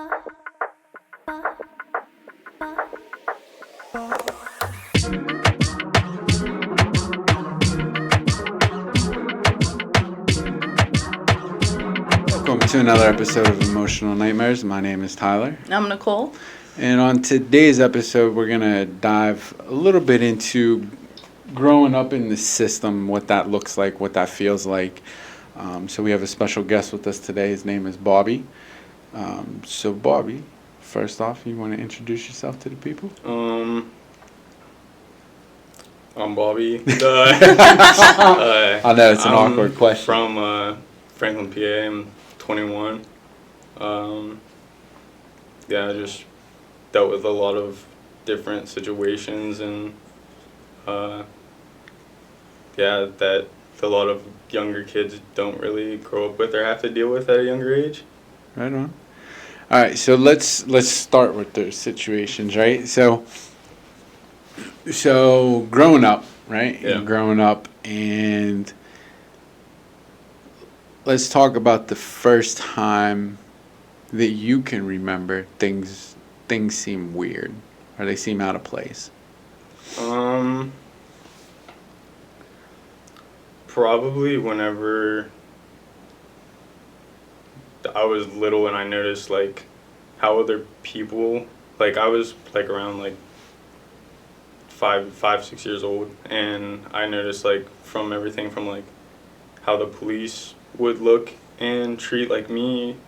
Welcome to another episode of Emotional Nightmares. My name is Tyler. I'm Nicole. And on today's episode, we're going to dive a little bit into growing up in the system, what that looks like, what that feels like. So we have a special guest with us today. His name is Bobby. So Bobby, first off, you want to introduce yourself to the people? I'm Bobby. I know it's an awkward question. From Franklin, PA. I'm 21. I just dealt with a lot of different situations and that a lot of younger kids don't really grow up with or have to deal with at a younger age. Right on. All right, so let's start with the situations, right? So growing up, right? Yeah. Growing up, and let's talk about the first time that you can remember things seem weird or they seem out of place. Probably whenever I was little and I noticed like how other people, like I was like around like 6 years old, and I noticed like from everything from like how the police would look and treat like me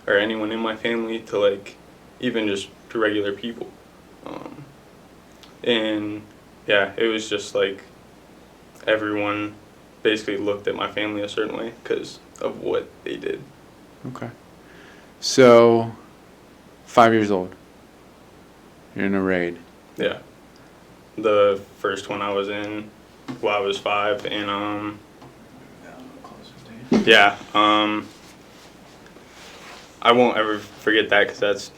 or anyone in my family to like even just to regular people. It was just like everyone basically looked at my family a certain way because of what they did. Okay. So, 5 years old. You're in a raid. Yeah. The first one I was in while I was 5, and I won't ever forget that because that's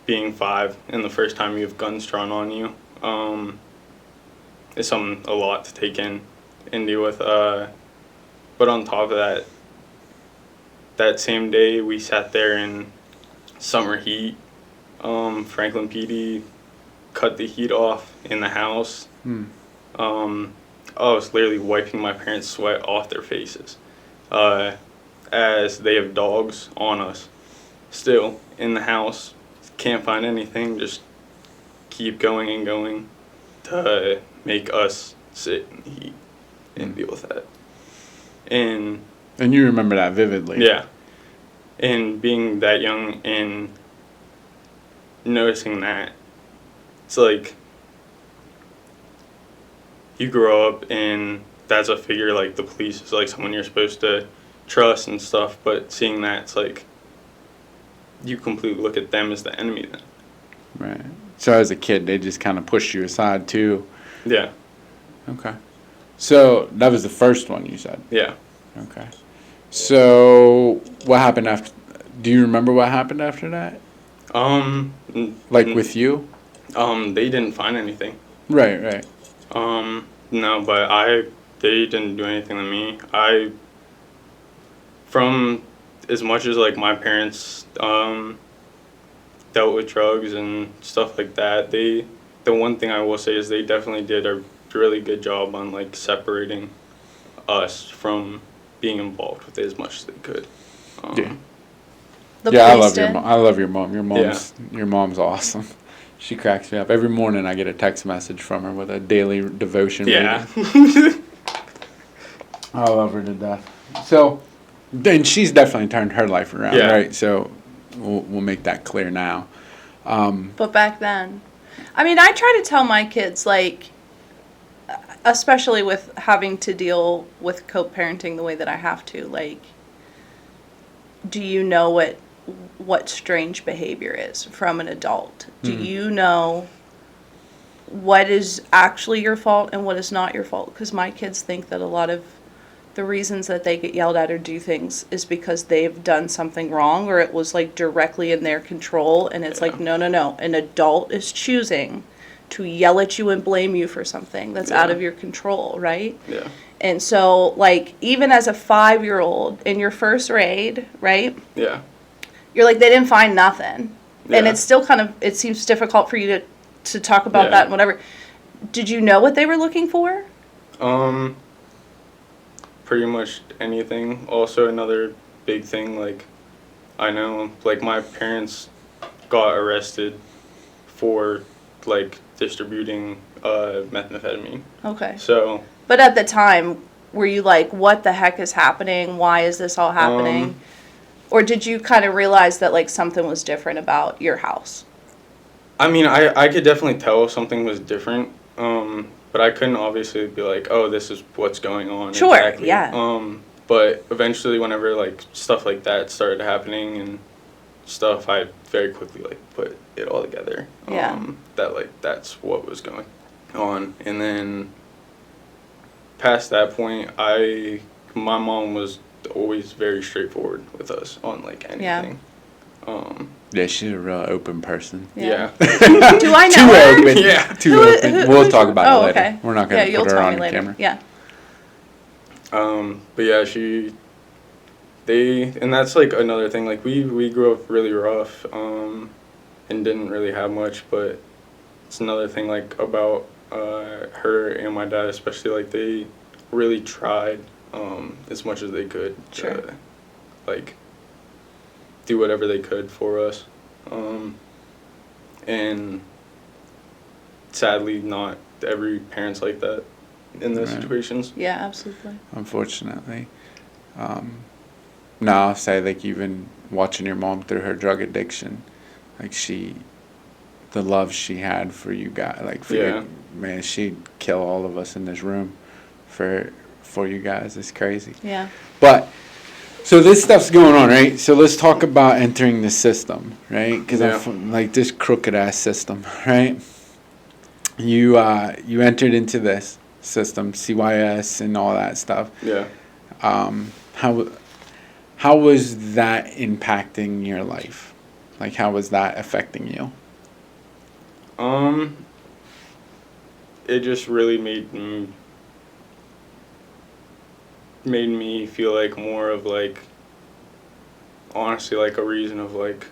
being 5 and the first time you have guns drawn on you is a lot to take in and deal with. But on top of that same day we sat there in summer heat. Franklin PD cut the heat off in the house. I was literally wiping my parents' sweat off their faces as they have dogs on us still in the house. Can't find anything, just keep going and going to make us sit in the heat and deal with that. And you remember that vividly. Yeah. And being that young and noticing that, it's like you grow up and that's a figure, like the police is like someone you're supposed to trust and stuff, but seeing that, it's like you completely look at them as the enemy then. Right. So as a kid, they just kind of pushed you aside too. Yeah. Okay. So that was the first one you said? Yeah. Okay. So what happened after? Do you remember what happened after that? With you? They didn't find anything. Right. No, but they didn't do anything to me. From as much as like my parents dealt with drugs and stuff like that, the one thing I will say is they definitely did a really good job on like separating us from being involved with it as much as they could. I love your mom. I love your mom. Your mom's awesome. She cracks me up. Every morning I get a text message from her with a daily devotion. Yeah. I love her to death. So, then she's definitely turned her life around, right? So, we'll make that clear now. But back then, I mean, I try to tell my kids, like, especially with having to deal with co-parenting the way that I have to, like, do you know what strange behavior is from an adult? Do you know what is actually your fault and what is not your fault? Because my kids think that a lot of the reasons that they get yelled at or do things is because they've done something wrong or it was like directly in their control, and it's like, no. An adult is choosing to yell at you and blame you for something that's out of your control, right? Yeah. And so, like, even as a 5-year-old in your first raid, right? Yeah. you're like, they didn't find nothing. And Yeah. it's still kind of, it seems difficult for you to talk about Yeah. that and whatever. Did you know what they were looking for? Pretty much anything. Also, another big thing, like, I know, like, my parents got arrested for, like, distributing methamphetamine. Okay. So, But at the time, were you like, what the heck is happening? Why is this all happening? Or did you kind of realize that, like, something was different about your house? I mean, I could definitely tell if something was different, but I couldn't obviously be like, oh, this is what's going on. Sure, exactly. yeah. But eventually, whenever, like, stuff like that started happening and stuff, I very quickly, like, put it all together. Yeah. That, like, that's what was going on. And then past that point, my mom was always very straightforward with us on, like, anything. Yeah, she's a real open person. Yeah. Do I know Too her? open. Yeah. Too Who- open. who- We'll who's- talk about it later. Okay. We're not Yeah, going to you'll put her tell on me the later. camera. Yeah. But yeah, and that's, like, another thing, like, we grew up really rough, and didn't really have much, but it's another thing, like, about, her and my dad, especially, like, they really tried, as much as they could Sure. to, like, do whatever they could for us, and sadly, not every parent's like that in those Right. situations. Yeah, absolutely. Unfortunately. No, I'll say, like, even watching your mom through her drug addiction, like, the love she had for you guys, like, for Yeah. man, she'd kill all of us in this room for you guys. It's crazy. Yeah. But, so this stuff's going on, right? So let's talk about entering the system, right? Because Yeah. I'm like this crooked ass system, right? You entered into this system, CYS and all that stuff. Yeah. How was that impacting your life? Like, how was that affecting you? It just really made me feel like more of, like, honestly, like, a reason of, like,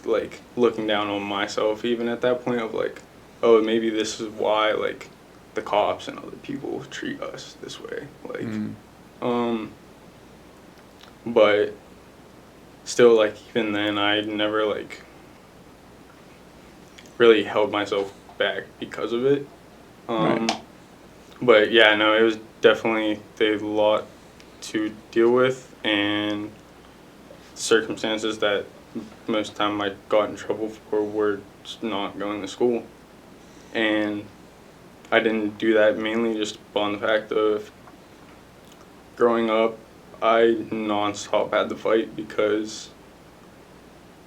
like, looking down on myself even at that point of, like, oh, maybe this is why, like, the cops and other people treat us this way, like, but still, like, even then I never, like, really held myself back because of it. Right. But yeah, no, it was definitely a lot to deal with, and circumstances that most of the time I got in trouble for were just not going to school. And I didn't do that mainly just on the fact of growing up, I nonstop had to fight because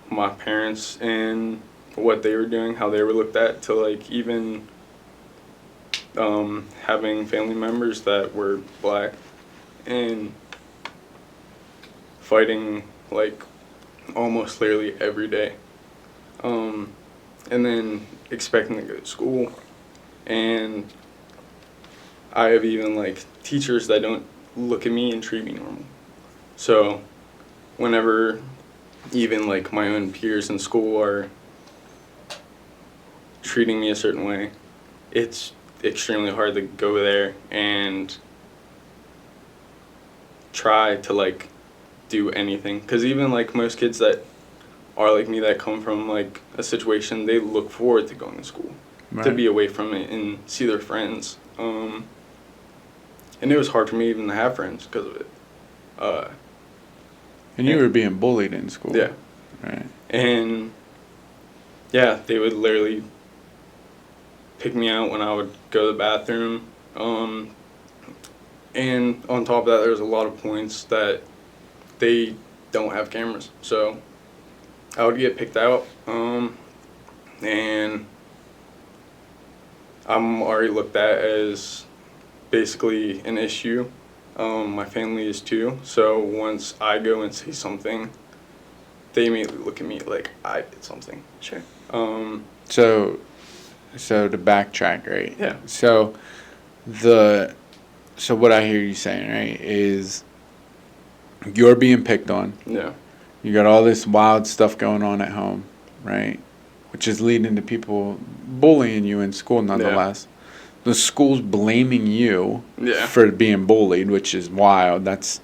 my parents and what they were doing, how they were looked at, to, like, even having family members that were black and fighting, like, almost literally every day, and then expecting to go to school. And I have even, like, teachers that don't look at me and treat me normal. So whenever even, like, my own peers in school are treating me a certain way, it's extremely hard to go there and try to, like, do anything. Because even, like, most kids that are like me that come from, like, a situation, they look forward to going to school, to Right. be away from it and see their friends. And it was hard for me even to have friends because of it. And you were being bullied in school. Yeah. Right. And yeah, they would literally pick me out when I would go to the bathroom. And on top of that, there's a lot of points that they don't have cameras. So I would get picked out, and I'm already looked at as basically an issue. My family is too. So once I go and say something, they immediately look at me like I did something. Sure. So to backtrack, right? Yeah. So what I hear you saying, right, is you're being picked on. Yeah. You got all this wild stuff going on at home, right? Which is leading to people bullying you in school nonetheless. The school's blaming you for being bullied, which is wild. That's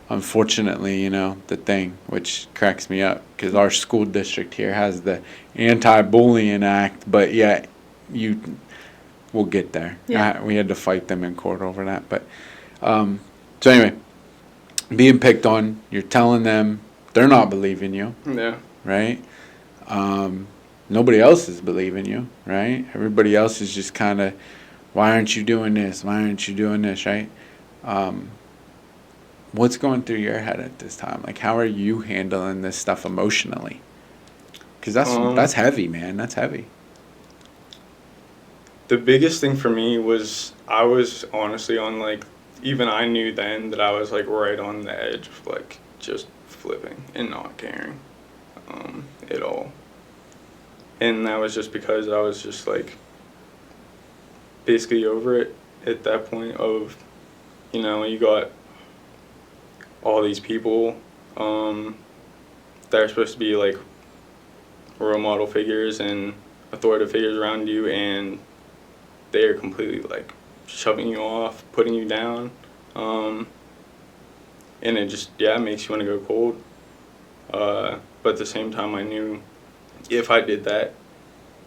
unfortunately, the thing, which cracks me up because our school district here has the anti-bullying act, but yet we'll get there. Yeah. We had to fight them in court over that. But so anyway, being picked on, you're telling them they're not believing you. Yeah. Right? Nobody else is believing you, right? Everybody else is just kind of, why aren't you doing this? Why aren't you doing this, right? What's going through your head at this time? Like, how are you handling this stuff emotionally? Because that's heavy, man. That's heavy. The biggest thing for me was I was honestly on, like, even I knew then that I was, like, right on the edge of, like, just flipping and not caring at all. And that was just because I was just, like, basically over it at that point of, you got all these people that are supposed to be, like, role model figures and authoritative figures around you, and they are completely, like, shoving you off, putting you down, and it just, makes you want to go cold. But at the same time, I knew if I did that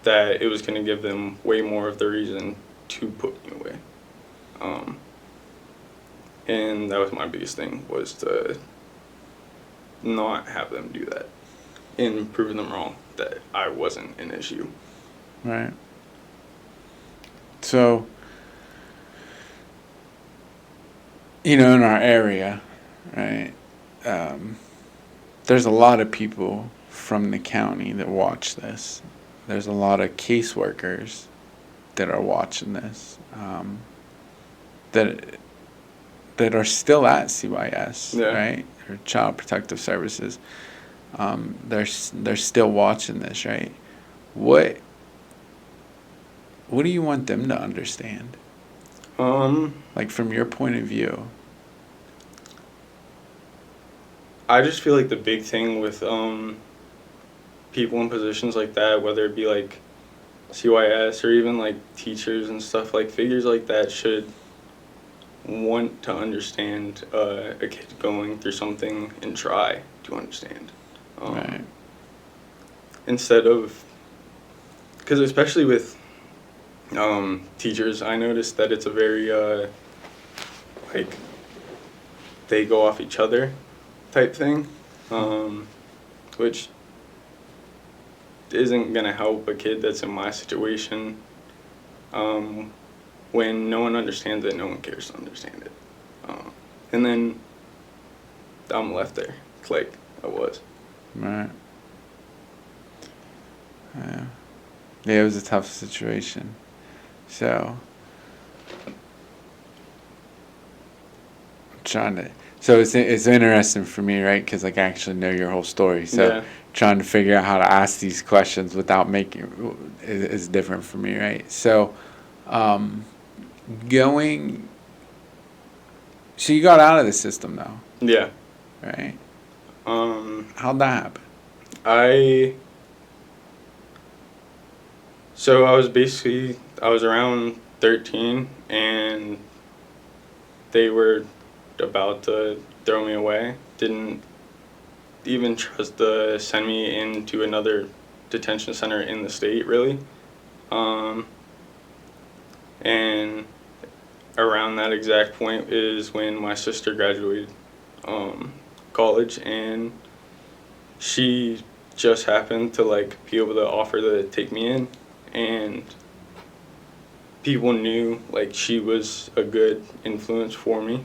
it was going to give them way more of the reason to put me away. And that was my biggest thing, was to not have them do that and proving them wrong that I wasn't an issue. Right. So, in our area, right, there's a lot of people from the county that watch this. There's a lot of caseworkers that are watching this, that are still at CYS, right, or Child Protective Services. They're still watching this, right? What do you want them to understand? Like, from your point of view. I just feel like the big thing with people in positions like that, whether it be like CYS or even like teachers and stuff, like figures like that should want to understand a kid going through something and try to understand. Right. Instead of, because especially with teachers, I noticed that it's a very like, they go off each other type thing, which isn't gonna help a kid that's in my situation. When no one understands it, no one cares to understand it, and then I'm left there like I was. Right. Yeah, it was a tough situation. So, So it's interesting for me, right? Because like I actually know your whole story. So trying to figure out how to ask these questions without making is different for me, right? So, so you got out of the system though. Yeah. Right. How'd that happen? So I was around 13 and they were about to throw me away. Didn't even trust to send me into another detention center in the state, really. And around that exact point is when my sister graduated college, and she just happened to like be able to offer to take me in, and people knew like she was a good influence for me.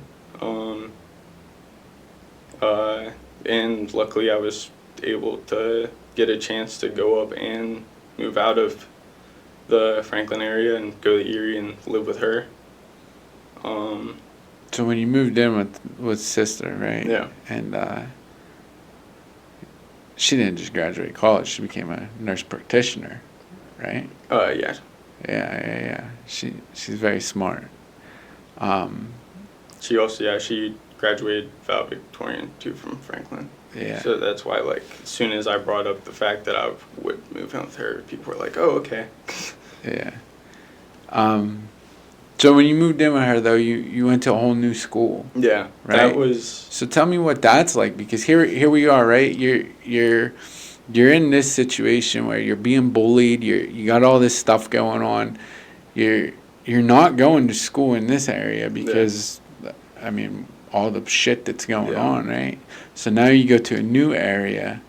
And luckily I was able to get a chance to go up and move out of the Franklin area and go to Erie and live with her. So when you moved in with sister, right? Yeah. And she didn't just graduate college; she became a nurse practitioner, right? Yeah. Yeah. She's very smart. She also, she graduated valedictorian too from Franklin. Yeah. So that's why, like, as soon as I brought up the fact that I would move in with her, people were like, "Oh, okay." Yeah. So when you moved in with her, though, you went to a whole new school. Yeah, Right. that was. So tell me what that's like, because here we are, right? You're in this situation where you're being bullied. You got all this stuff going on. You're not going to school in this area because, I mean, all the shit that's going on, right? So now you go to a new area.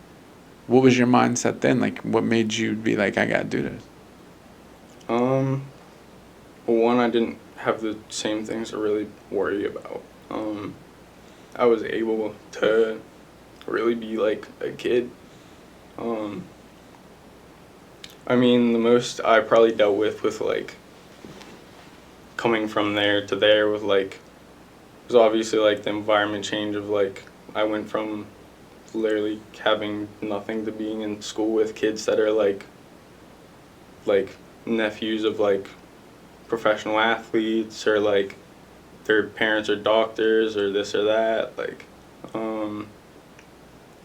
What was your mindset then? Like, what made you be like, I gotta do this? Well, one, I didn't have the same things to really worry about. I was able to really be like a kid. I mean, the most I probably dealt with like coming from there to there was like, was obviously like the environment change of like, I went from literally having nothing to being in school with kids that are like nephews of like professional athletes, or like their parents are doctors or this or that, like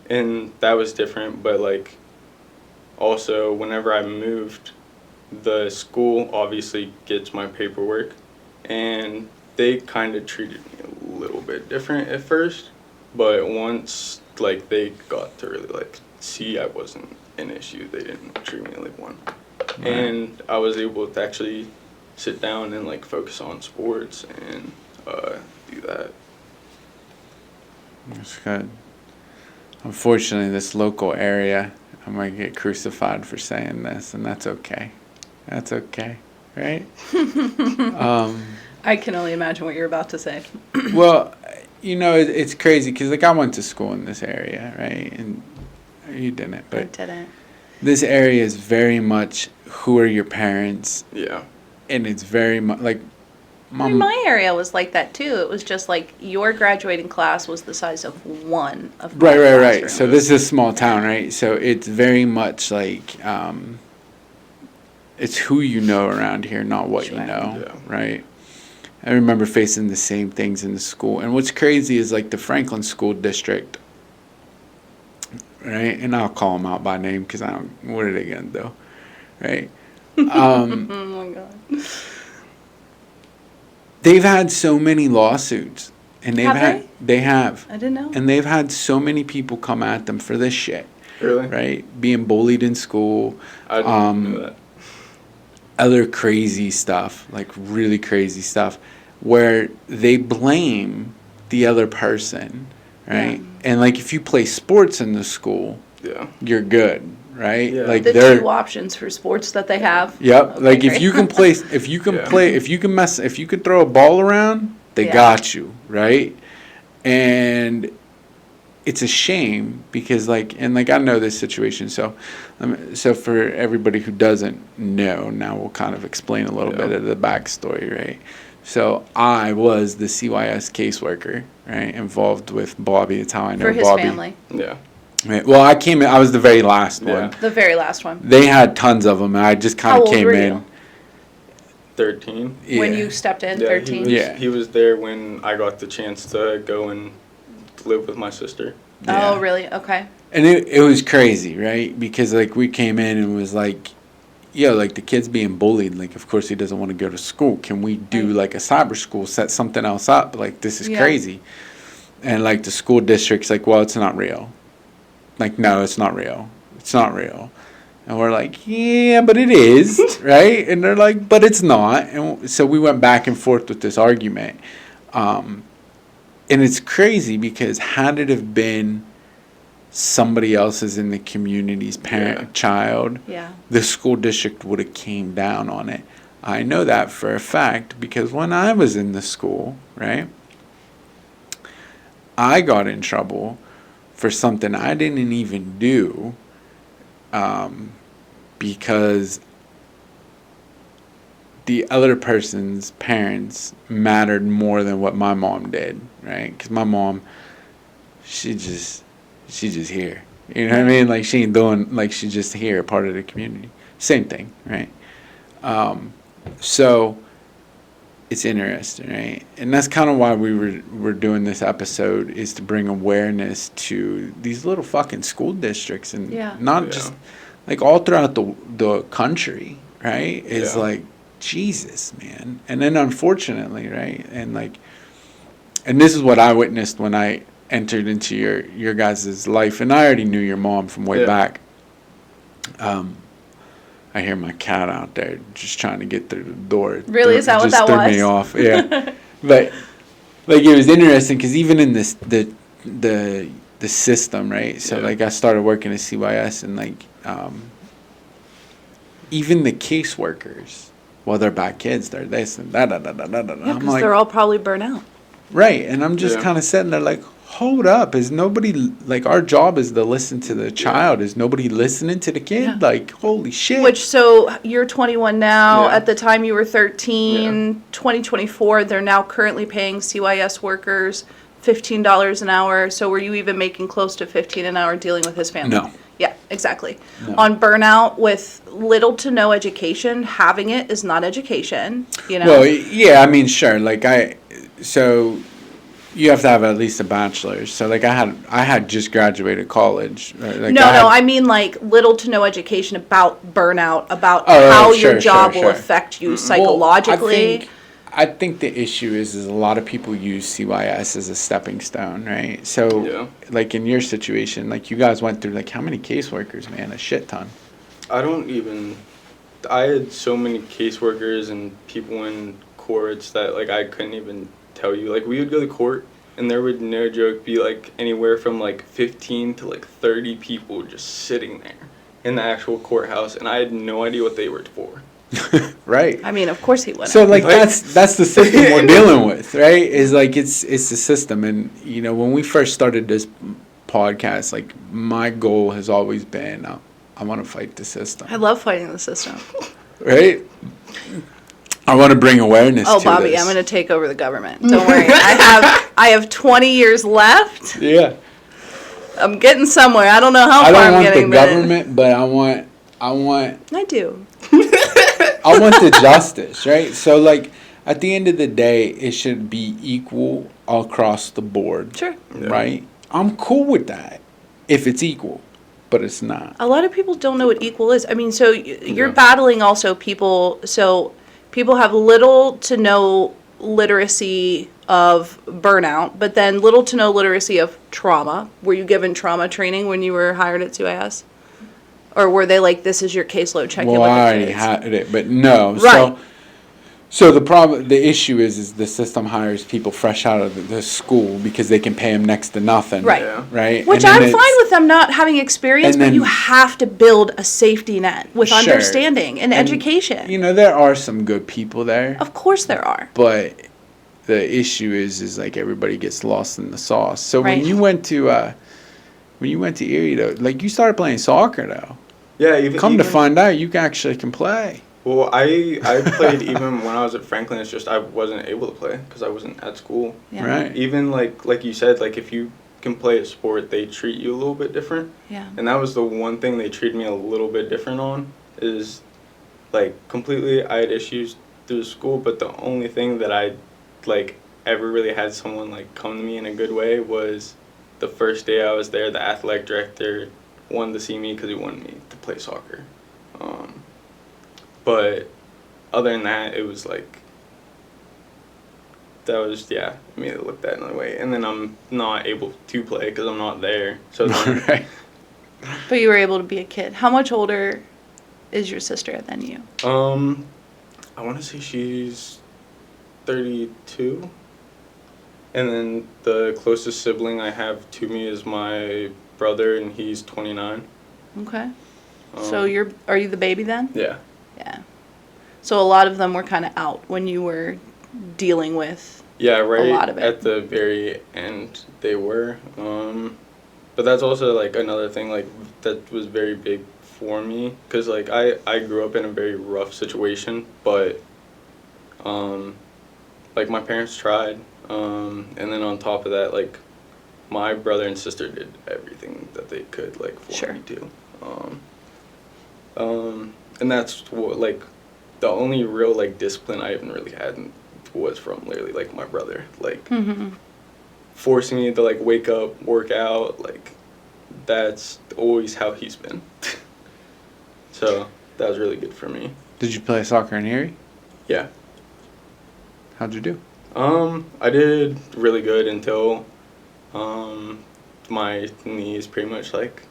and that was different. But like also whenever I moved, the school obviously gets my paperwork, and they kind of treated me a little bit different at first, but once like they got to really like see I wasn't an issue, they didn't treat me like one. Right. And I was able to actually sit down and like focus on sports and do that. That's good. Unfortunately, this local area, I might get crucified for saying this, and that's okay. That's okay, right? I can only imagine what you're about to say. Well, you know, it's crazy because like I went to school in this area, right? And you didn't, but I didn't. This area is very much who are your parents, Yeah. and it's very much like I mean, my area was like that too. It was just like your graduating class was the size of one of my right. classrooms. So this is a small town, right? So it's very much like it's who you know around here, not what you know, Yeah. right? I remember facing the same things in the school, and what's crazy is like the Franklin School District, right? And I'll call them out by name because I don't. What are they gonna do, right? Oh my god. They've had so many lawsuits, and they have, I didn't know. and they've had so many people come at them for this shit, Really? right? Being bullied in school, I didn't know that. other crazy stuff, like really crazy stuff, where they blame the other person, right? Yeah. And like if you play sports in the school, Yeah. you're good, right? Yeah. Like The they're two options for sports that they have. Yep. Okay, Like if great. you can play, if you can Yeah. play, if you can throw a ball around, they Yeah. got you, right? And it's a shame because like I know this situation. So for everybody who doesn't know, now we'll kind of explain a little bit of the backstory, right? So I was the CYS caseworker, right? Involved with Bobby. That's how I know For his Bobby. family. Yeah. Right. Well, I came in. I was the very last one. The very last one. They had tons of them, and I just kind How of old came were in. you? 13. When Yeah. you stepped in, Yeah, 13? He was there when I got the chance to go and live with my sister. Yeah. Oh, really? Okay. And it was crazy, right? Because like we came in and was like, yo, like the kid's being bullied. Like, of course he doesn't want to go to school. Can we do like a cyber school, set something else up? Like, this is crazy. And like the school district's like, well, it's not real. Like, no, it's not real. It's not real. And we're like, yeah, but it is, right? And they're like, but it's not. And so we went back and forth with this argument. And it's crazy because had it have been somebody else's in the community's child, the school district would have came down on it. I know that for a fact because when I was in the school, right, I got in trouble for something I didn't even do because the other person's parents mattered more than what my mom did, right? Because my mom, she just here. You know what I mean? Like, she ain't doing, like, she's just here, part of the community. Same thing, right? So it's interesting, right? And that's kind of why we're doing this episode, is to bring awareness to these little fucking school districts, and not just like all throughout the country, right? Is like, Jesus, man. And then unfortunately, right? And like, and this is what I witnessed when I entered into your guys' life, and I already knew your mom from way back. I hear my cat out there just trying to get through the door. Really? Is that what that was? Just threw me off. Yeah. But like, it was interesting because even in this the system, right? So like, I started working at CYS, and like, even the caseworkers, well, they're bad kids. They're this and that. Yeah, because like, they're all probably burnt out. Right, and I'm just kind of sitting there like, hold up, is nobody, like, our job is to listen to the child. Is nobody listening to the kid? Yeah. Like, holy shit. Which, so you're 21 now. At the time you were 13, 2024, they're now currently paying CYS workers $15 an hour. So were you even making close to $15 an hour dealing with his family? No. Yeah, exactly. No. On burnout with little to no education, having it is not education, you know? Well, yeah, I mean, sure. Like, so you have to have at least a bachelor's. So like, I had just graduated college. Like, I mean like little to no education about burnout, about how your job will affect you psychologically. Well, I think the issue is a lot of people use CYS as a stepping stone, right? So like, in your situation, like, you guys went through like, how many caseworkers, man? A shit ton. I had so many caseworkers and people in courts that like, I couldn't even tell you. Like, we would go to court and there would, no joke, be like anywhere from like 15 to like 30 people just sitting there in the actual courthouse, and I had no idea what they were for. Right. I mean, of course he wouldn't. So like, that's the system we're dealing with, right? Is like, it's the system. And you know, when we first started this podcast, like, my goal has always been, I want to fight the system. I love fighting the system. Right? I want to bring awareness to Bobby, this. I'm going to take over the government. Don't worry. I have 20 years left. Yeah. I'm getting somewhere. I don't know how far I'm getting. I don't want the government, but I want. I do. I want the justice, right? So like, at the end of the day, it should be equal across the board. Sure. Right? I'm cool with that if it's equal, but it's not. A lot of people don't know what equal is. I mean, so you're battling also people. So people have little to no literacy of burnout, but then little to no literacy of trauma. Were you given trauma training when you were hired at CYS? Or were they like, this is your caseload, check in with the kids? Well, I already had it, but no. Right. So the issue is the system hires people fresh out of the school because they can pay them next to nothing. Right. Right. Which I'm fine with them not having experience, but you have to build a safety net with understanding and education. You know, there are some good people there. Of course there are. But the issue is like, everybody gets lost in the sauce. So when you went to Erie though, like, you started playing soccer though. Yeah. Even to find out, you actually can play. Well, I played even when I was at Franklin. It's just I wasn't able to play because I wasn't at school. Yeah. Right. Even like you said, like, if you can play a sport, they treat you a little bit different. Yeah. And that was the one thing they treated me a little bit different on, is like, completely, I had issues through school, but the only thing that I like ever really had someone like come to me in a good way was the first day I was there. The athletic director wanted to see me because he wanted me to play soccer. But other than that, it was like, that was, I mean, it looked that another way. And then I'm not able to play because I'm not there. So then, Right. But you were able to be a kid. How much older is your sister than you? I want to say she's 32. And then the closest sibling I have to me is my brother, and he's 29. Okay. So are you the baby then? Yeah. Yeah. So a lot of them were kind of out when you were dealing with a lot of it. At the very end they were. But that's also like another thing like that was very big for me, because like I grew up in a very rough situation, but like my parents tried, and then on top of that, like my brother and sister did everything that they could like for me to. And that's what, like, the only real like discipline I even really had was from literally like my brother, like Mm-hmm. forcing me to like wake up, work out, like that's always how he's been. So that was really good for me. Did you play soccer in Erie? Yeah. How'd you do? I did really good until my knees pretty much like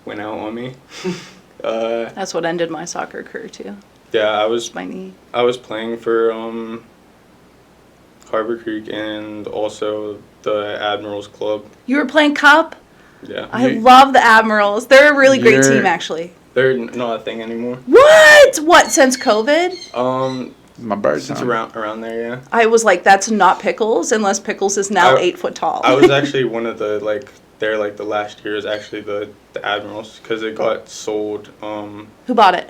went out on me. That's what ended my soccer career too. Yeah, I was My knee. playing for Harbor Creek and also the Admirals Club. You were playing Cup? Yeah. I love the Admirals. They're a really great You're- team, actually. They're not a thing anymore. What? What, since COVID? My bird's Since on. around there, yeah. I was like, that's not Pickles, unless Pickles is now I- 8 foot tall. I was actually one of the like there like the last year is actually the Admirals because it got sold. Who bought it?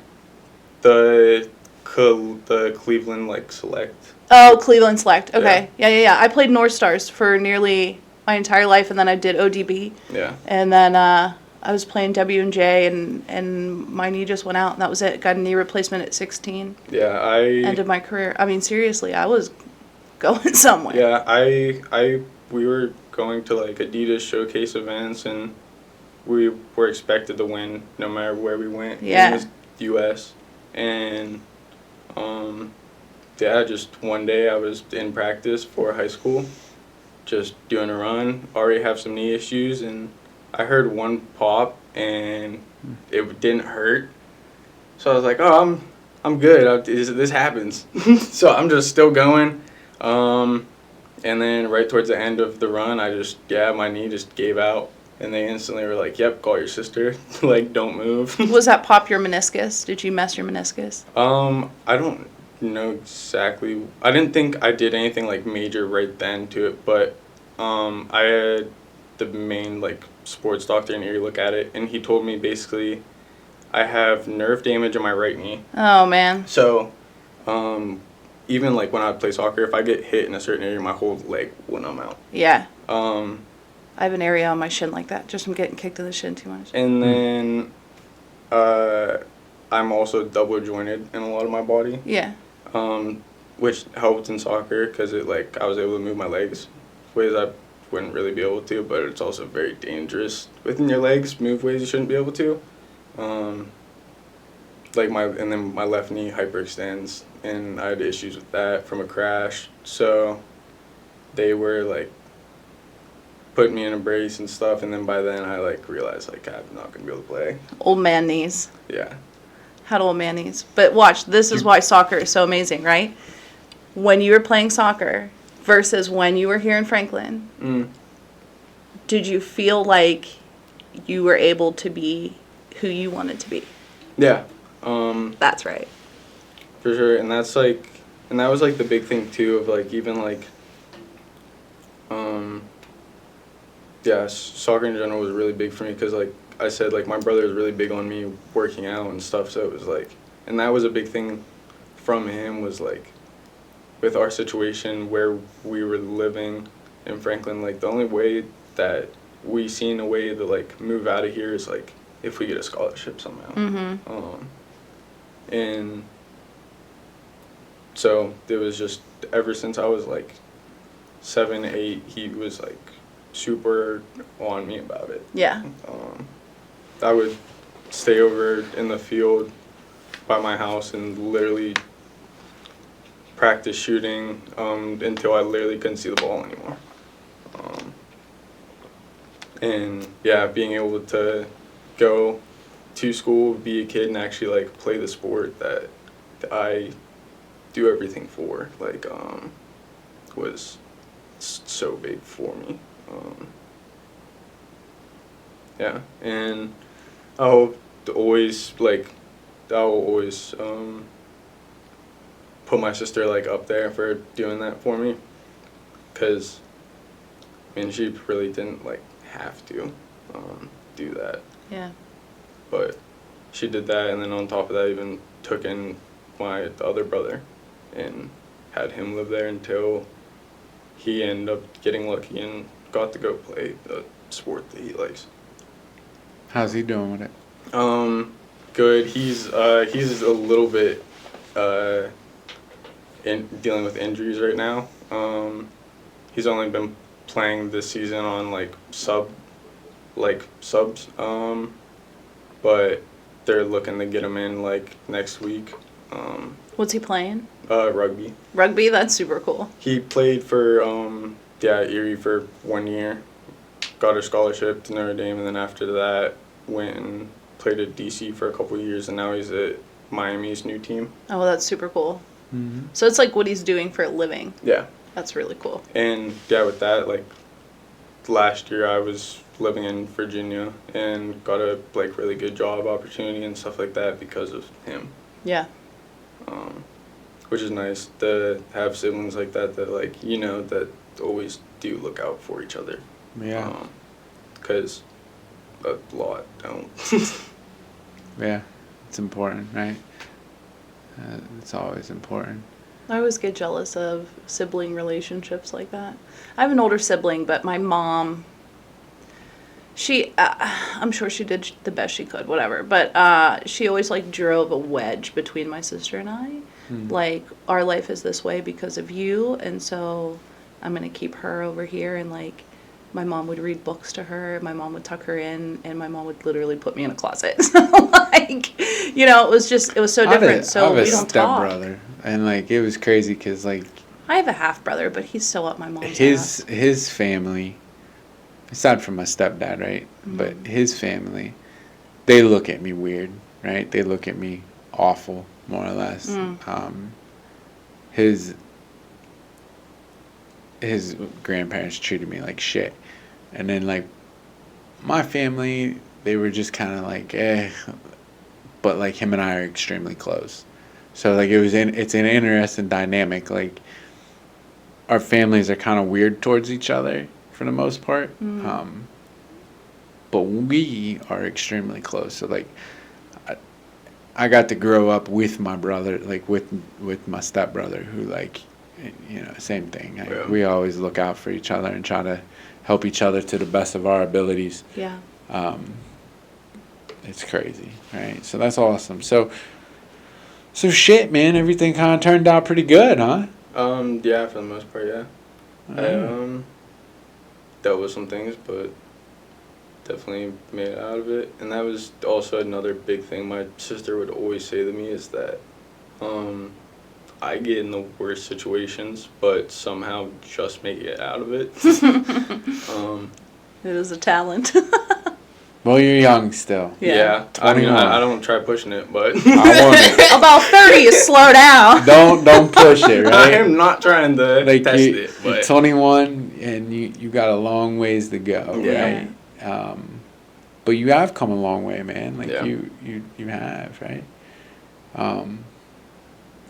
The Cleveland like Select. Oh, Cleveland Select. Okay. Yeah. I played North Stars for nearly my entire life, and then I did ODB. Yeah. And then I was playing W&J, and my knee just went out, and that was it. Got a knee replacement at 16. Yeah, Ended my career. I mean, seriously, I was going somewhere. Yeah, we were going to like Adidas showcase events, and we were expected to win no matter where we went Yeah. in the U.S. And yeah, just one day I was in practice for high school, just doing a run. Already have some knee issues, and I heard one pop, and it didn't hurt. So I was like, oh, I'm good. This happens. So I'm just still going. And then right towards the end of the run, my knee just gave out. And they instantly were like, yep, call your sister. Like, don't move. Was that pop your meniscus? Did you mess your meniscus? I don't know exactly. I didn't think I did anything like major right then to it, but I had the main like sports doctor in Erie look at it, and he told me basically I have nerve damage in my right knee. Oh, man. So, even like when I play soccer, if I get hit in a certain area, my whole leg will numb out. Yeah. Um, I have an area on my shin like that, just from getting kicked in the shin too much. and then I'm also double jointed in a lot of my body, Yeah. which helped in soccer because I was able to move my legs ways I wouldn't really be able to, but it's also very dangerous within your legs, move ways you shouldn't be able to. And then my left knee hyperextends, and I had issues with that from a crash. So they were like putting me in a brace and stuff, and then by then I like realized like I'm not gonna be able to play. Old man knees. Yeah. Had old man knees. But watch, this is why soccer is so amazing, right? When you were playing soccer versus when you were here in Franklin, did you feel like you were able to be who you wanted to be? Yeah. That's right. For sure, and that was like the big thing too of like even like soccer in general was really big for me because like I said, like my brother was really big on me working out and stuff, so it was like, and that was a big thing from him was like with our situation where we were living in Franklin, like the only way that we seen a way to like move out of here is like if we get a scholarship somehow. And so it was just ever since I was like 7, 8, he was like super on me about it. Yeah. I would stay over in the field by my house and literally practice shooting until I literally couldn't see the ball anymore. And yeah, being able to go to school, be a kid, and actually like play the sport that I do everything for, like was so big for me. Yeah, and I'll always put my sister like up there for doing that for me, because I mean she really didn't like have to do that. Yeah. But she did that, and then on top of that, even took in my other brother and had him live there until he ended up getting lucky and got to go play the sport that he likes. How's he doing with it? Good. He's a little bit dealing with injuries right now. He's only been playing this season on subs, but they're looking to get him in like next week. What's he playing? Rugby. Rugby? That's super cool. He played for Erie for 1 year, got a scholarship to Notre Dame, and then after that went and played at DC for a couple of years, and now he's at Miami's new team. Oh, that's super cool. Mm-hmm. So it's like what he's doing for a living. Yeah. That's really cool. And yeah, with that, like last year I was living in Virginia and got a like really good job opportunity and stuff like that because of him. Yeah. Which is nice to have siblings like that like, that always do look out for each other. Yeah. Because a lot don't. Yeah. It's important, right? It's always important. I always get jealous of sibling relationships like that. I have an older sibling, but my mom, I'm sure she did the best she could, whatever. But she always like drove a wedge between my sister and I. Like, our life is this way because of you, and so I'm going to keep her over here. And like, my mom would read books to her, my mom would tuck her in, and my mom would literally put me in a closet. So like, it was so different. So we don't talk. Stepbrother, and like it was crazy because like I have a half brother, but he's so up my mom's ass. his family, aside from my stepdad, right? Mm-hmm. But his family, they look at me weird, right? They look at me awful, more or less. His grandparents treated me like shit, and then like my family, they were just kind of like but like him and I are extremely close. So like it's an interesting dynamic. Like our families are kind of weird towards each other for the most part, but we are extremely close. So like I got to grow up with my brother, like with my stepbrother, who like, same thing. Like, we always look out for each other and try to help each other to the best of our abilities. Yeah. It's crazy, right? So that's awesome. So shit, man, everything kind of turned out pretty good, huh? Yeah, for the most part, yeah. I dealt with some things, but definitely made it out of it. And that was also another big thing my sister would always say to me is that I get in the worst situations, but somehow just make it out of it. It is a talent. Well, you're young still. Yeah. I mean, I don't try pushing it, but I want it. About 30 is slow down. Don't push it, right? I am not trying to like test you're it. But 21 and you got a long ways to go, Yeah. right? But you have come a long way, man. Like Yeah. you have, right?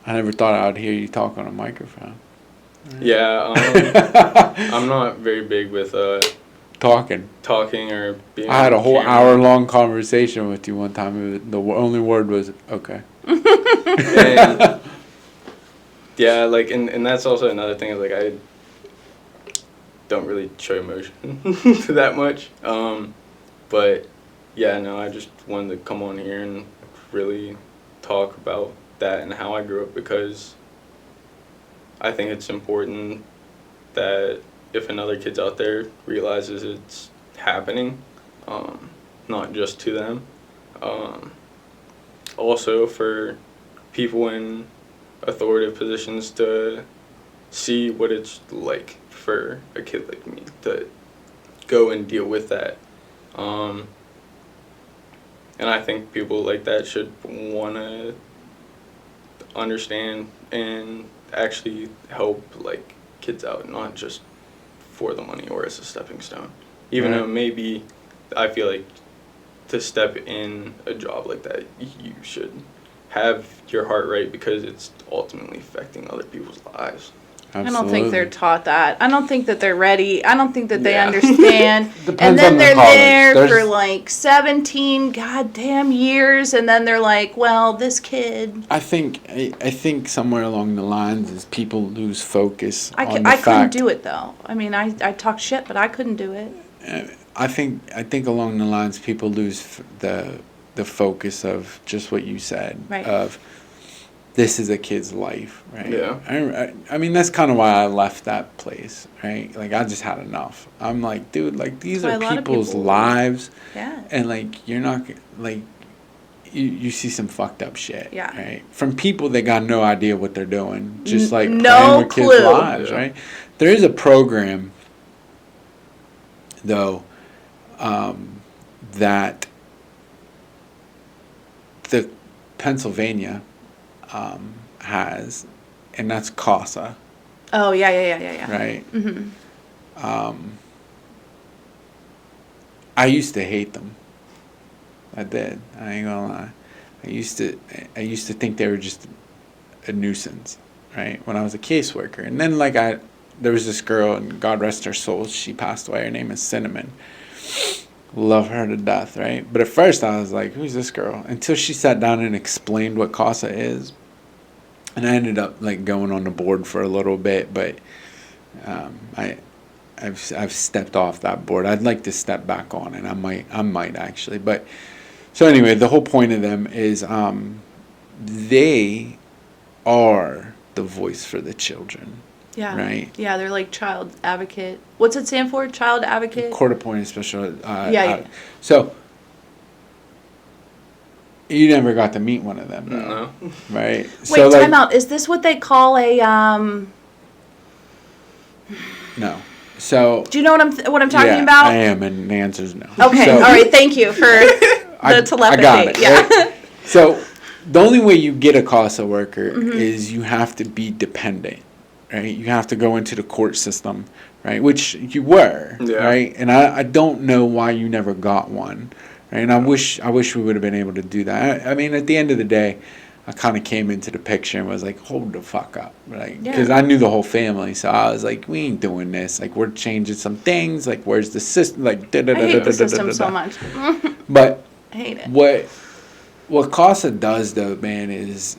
I never thought I'd hear you talk on a microphone. Yeah, I'm not very big with Talking or being. I had a on whole camera. hour-long conversation with you one time. The only word was okay. And, yeah, like, and that's also another thing is like I don't really show emotion that much. But yeah, no, I just wanted to come on here and really talk about that and how I grew up, because I think it's important that if another kid's out there realizes it's happening, not just to them. Also for people in authoritative positions to see what it's like for a kid like me to go and deal with that. And I think people like that should want to understand and actually help like kids out, not just for the money or as a stepping stone. Even though maybe I feel like to step in a job like that, you should have your heart right because it's ultimately affecting other people's lives. Absolutely. I don't think they're taught that. I don't think that they're ready. I don't think that they Yeah. understand. Depends And then on the they're college. there There's- for like 17 goddamn years, and then they're like, well, this kid. I think somewhere along the lines is people lose focus I on the couldn't fact. do it, though. I mean, I talk shit, but I couldn't do it. I think along the lines people lose the focus of just what you said, Right. of this is a kid's life, right? Yeah. I mean, that's kind of why I left that place, right? Like, I just had enough. I'm like, dude, like, these That's are why a lot of people's people- lives. Yeah. And, like, you're not, like, you see some fucked up shit, Yeah. right? From people that got no idea what they're doing, just, like, No playing with kids' clue. lives, Yeah. right? There is a program, though, that the Pennsylvania has, and that's Casa, Oh, yeah. right? Mm-hmm. I used to hate them. I did. I ain't gonna lie. I used to think they were just a nuisance, right? When I was a caseworker, and then there was this girl, and God rest her soul, she passed away. Her name is Cinnamon. Love her to death, right? But at first I was like, who's this girl? Until she sat down and explained what Casa is. And I ended up like going on the board for a little bit, but I've stepped off that board. I'd like to step back on it. I might actually. But so anyway, the whole point of them is they are the voice for the children. Yeah. Right. Yeah, they're like child advocate. What's it stand for? Child advocate? Court-appointed special. Yeah. So you never got to meet one of them, though, No. right? Wait, So, like, time out. Is this what they call a no. So Do you know what I'm talking yeah, about? I am, and the answer is no. Okay. So, All right. Thank you for the telepathy. I got it. Yeah. Right? So the only way you get a CASA worker Mm-hmm. is you have to be dependent, right? You have to go into the court system, right? Which you were, Yeah. right? And I don't know why you never got one, right? And I wish we would have been able to do that. I mean, at the end of the day, I kind of came into the picture and was like, hold the fuck up, right? Because Yeah. I knew the whole family, so I was like, we ain't doing this. Like, we're changing some things. Like, where's the system? Like, I hate the system so much. But I hate it. what CASA does, though, man, is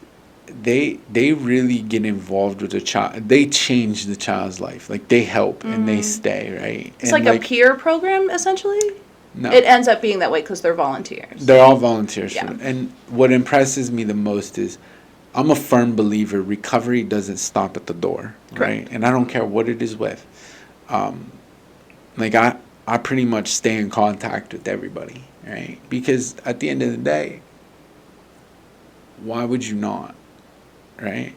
they really get involved with the child. They change the child's life. Like, they help and they stay, right? It's And like a peer program, essentially. no. It ends up being that way because they're volunteers. They're all volunteers. Yeah. And what impresses me the most is I'm a firm believer recovery doesn't stop at the door, right? Correct. And I don't care what it is with. Like, I pretty much stay in contact with everybody, right? Because at the end of the day, why would you not, right?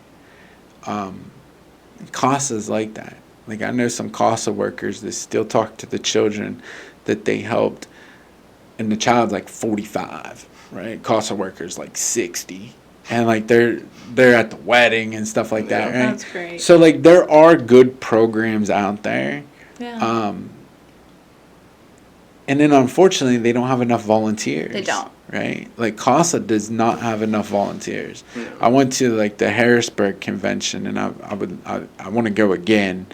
CASA's like that. Like, I know some CASA workers that still talk to the children that they helped, and the child's like 45, right? CASA workers like 60, and like they're at the wedding and stuff like that, Yeah. right? That's great. So like there are good programs out there, Yeah. and then unfortunately they don't have enough volunteers. They don't. Right? Like CASA does not have enough volunteers. No. I went to like the Harrisburg convention, and I want to go again.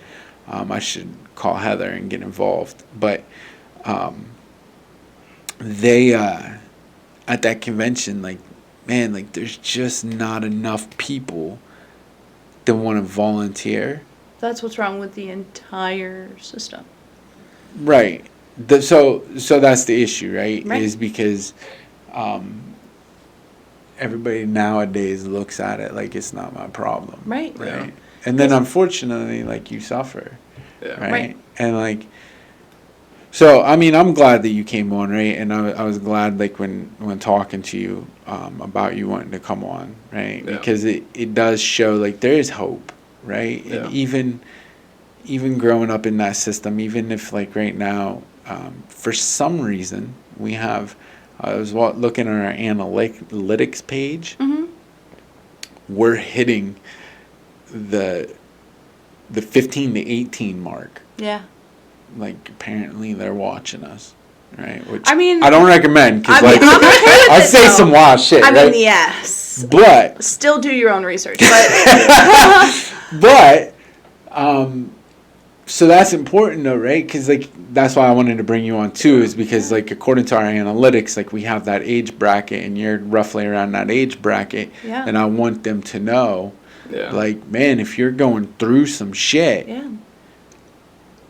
I should call Heather and get involved, but they at that convention, like, man, like there's just not enough people that want to volunteer. That's what's wrong with the entire system. Right. So that's the issue, right? Right. Is because everybody nowadays looks at it like it's not my problem. Right. Right. Yeah. And then unfortunately, like, you suffer. Yeah. Right? Right. And like, so I mean, I'm glad that you came on, right? And I was glad, like, when talking to you about you wanting to come on, right? Yeah. Because it does show like there is hope, right? Yeah. And even growing up in that system, even if like right now, for some reason we have, I was looking at our analytics page, Mm-hmm. we're hitting the 15 to 18 mark. Yeah. Like, apparently they're watching us, right? Which I mean, I don't recommend, because I mean, like I'm okay with I'll it, say though. some wild shit, I right? mean, yes. But Still do your own research, but so that's important though, right? Because like that's why I wanted to bring you on too, is because like according to our analytics, like we have that age bracket, and you're roughly around that age bracket, Yeah. and I want them to know, Yeah. like, man, if you're going through some shit, yeah.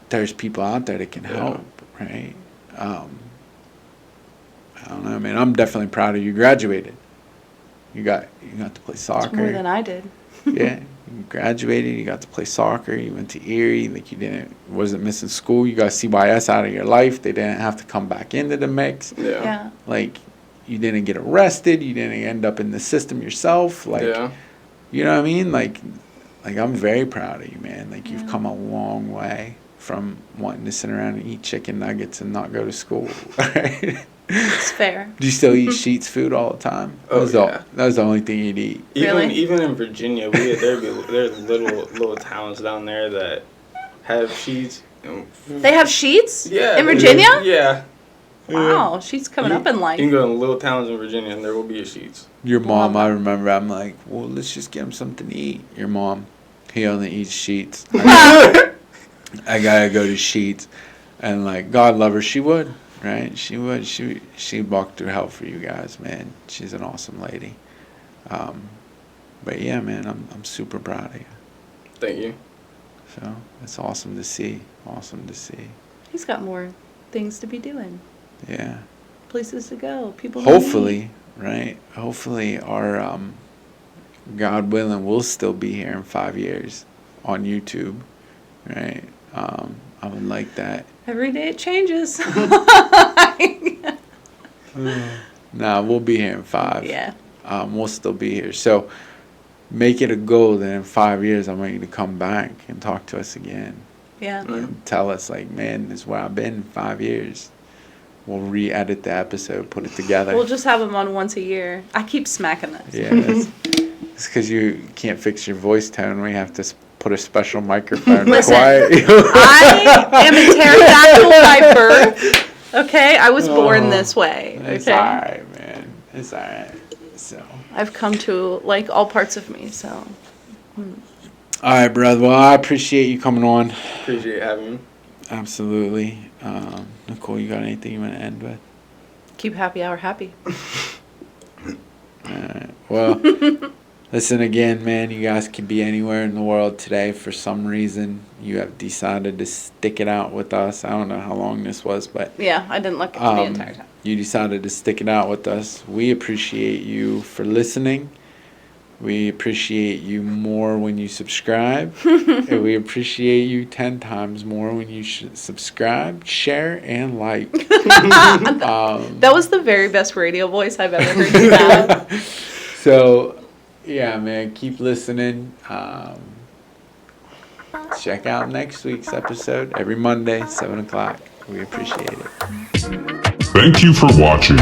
there's people out there that can Yeah. help, right? I don't know, man. I'm definitely proud of you. Graduated. You got to play soccer. More than I did. Yeah, you graduated. You got to play soccer. You went to Erie. Like wasn't missing school. You got CYS out of your life. They didn't have to come back into the mix. Yeah. Like, you didn't get arrested. You didn't end up in the system yourself. Like, you know what I mean? Like I'm very proud of you, man. Like, you've come a long way from wanting to sit around and eat chicken nuggets and not go to school. Right? It's fair. Do you still eat Sheetz food all the time? Oh, That was the only thing you'd eat. Even in Virginia, there's little towns down there that have Sheetz. They have Sheetz? Yeah. In Virginia? Yeah. Wow, Sheetz coming up in life. You can go in little towns in Virginia and there will be a Sheetz. Your mom, I remember, I'm like, well, let's just get him something to eat. Your mom, he only eats Sheetz. I gotta go to Sheetz. And, like, God love her, she would. Right, she would. She walked through hell for you guys, man. She's an awesome lady. But yeah, man, I'm super proud of you. Thank you. So it's awesome to see. Awesome to see. He's got more things to be doing. Yeah. Places to go. People. To Hopefully, right? Hopefully, our God willing, we'll still be here in 5 years on YouTube, right? I would like that. Every day it changes. Nah, we'll be here in 5. Yeah. We'll still be here. So make it a goal that in 5 years I want you to come back and talk to us again. Yeah. And tell us, like, man, this is where I've been in 5 years. We'll re-edit the episode, put it together. We'll just have them on once a year. I keep smacking this. Yeah, it's because you can't fix your voice tone. We have to put a special microphone to quiet you. I am a pterodactyl by birth. Okay, I was born this way. Okay, It's all right, man. It's all right. So. I've come to like all parts of me. So. All right, brother. Well, I appreciate you coming on. Appreciate having me. Absolutely. Nicole, you got anything you want to end with? Keep happy hour happy. All right. Well, listen again, man. You guys could be anywhere in the world today. For some reason, you have decided to stick it out with us. I don't know how long this was, but Yeah, I didn't look at the entire time. you decided to stick it out with us. We appreciate you for listening. We appreciate you more when you subscribe. And we appreciate you 10 times more when you subscribe, share, and like. That was the very best radio voice I've ever heard you have. So, yeah, man, keep listening. Check out next week's episode every Monday, 7 o'clock. We appreciate it. Thank you for watching.